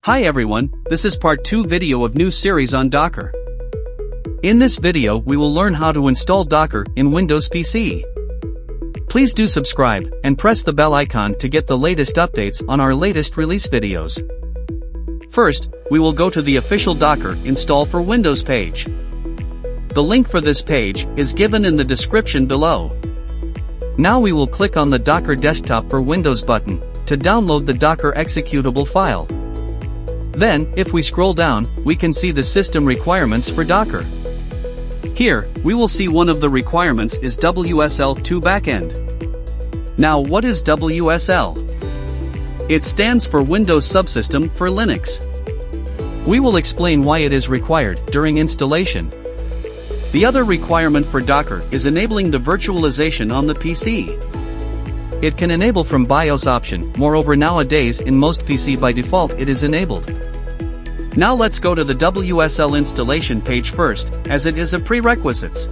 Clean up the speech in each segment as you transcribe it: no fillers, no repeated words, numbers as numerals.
Hi everyone, this is part 2 video of new series on Docker. In this video we will learn how to install Docker in Windows PC. Please do subscribe and press the bell icon to get the latest updates on our latest release videos. First, we will go to the official Docker install for Windows page. The link for this page is given in the description below. Now we will click on the Docker Desktop for Windows button to download the Docker executable file. Then, if we scroll down, we can see the system requirements for Docker. Here, we will see one of the requirements is WSL2 backend. Now what is WSL? It stands for Windows Subsystem for Linux. We will explain why it is required during installation. The other requirement for Docker is enabling the virtualization on the PC. It can enable from BIOS option, moreover nowadays in most PC by default it is enabled. Now let's go to the WSL installation page first, as it is a prerequisites.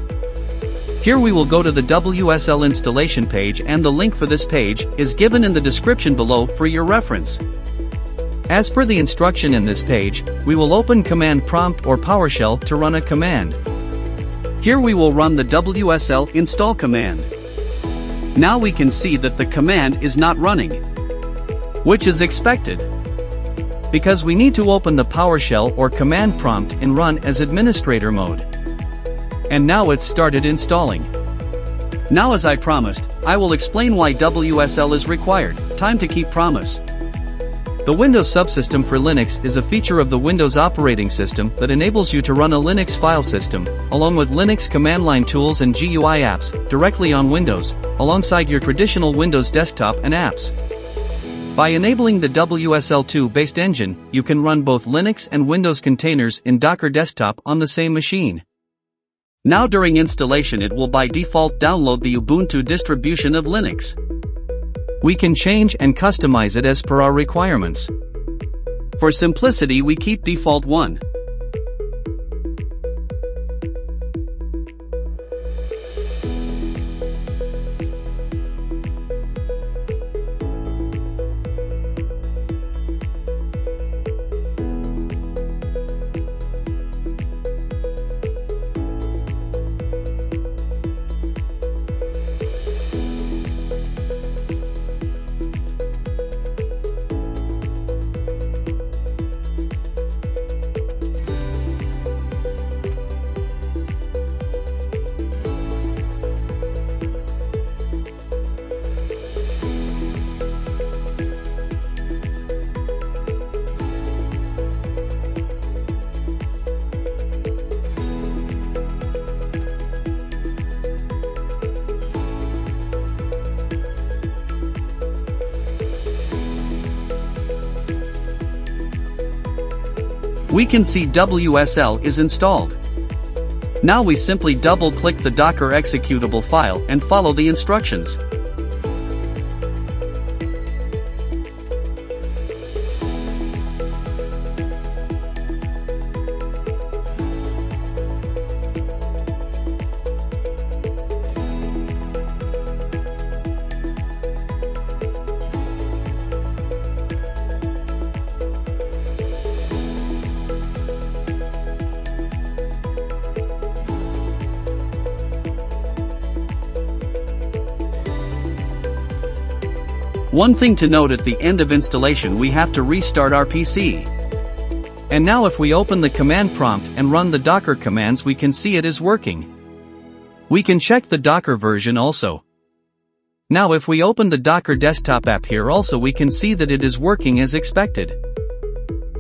Here we will go to the WSL installation page and the link for this page is given in the description below for your reference. As per the instruction in this page, we will open command prompt or PowerShell to run a command. Here we will run the WSL install command. Now we can see that the command is not running, which is expected, because we need to open the PowerShell or command prompt and run as administrator mode. And now it's started installing. Now as I promised, I will explain why WSL is required. Time to keep promise. The Windows Subsystem for Linux is a feature of the Windows operating system that enables you to run a Linux file system, along with Linux command line tools and GUI apps, directly on Windows, alongside your traditional Windows desktop and apps. By enabling the WSL2 based engine, you can run both Linux and Windows containers in Docker Desktop on the same machine. Now during installation it will by default download the Ubuntu distribution of Linux. We can change and customize it as per our requirements. For simplicity we keep default 1. We can see WSL is installed. Now we simply double-click the Docker executable file and follow the instructions. One thing to note, at the end of installation we have to restart our PC. And now if we open the command prompt and run the Docker commands we can see it is working. We can check the Docker version also. Now if we open the Docker desktop app here also we can see that it is working as expected.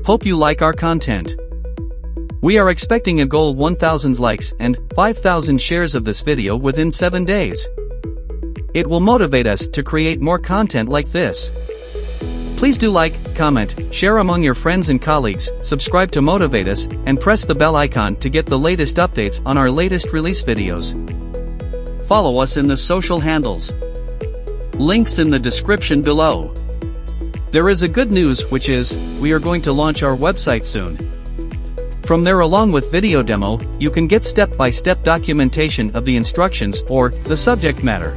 Hope you like our content. We are expecting a goal 1000 likes and 5000 shares of this video within 7 days. It will motivate us to create more content like this. Please do like, comment, share among your friends and colleagues, subscribe to motivate us, and press the bell icon to get the latest updates on our latest release videos. Follow us in the social handles. Links in the description below. There is a good news, which is, we are going to launch our website soon. From there, along with video demo, you can get step-by-step documentation of the instructions or the subject matter.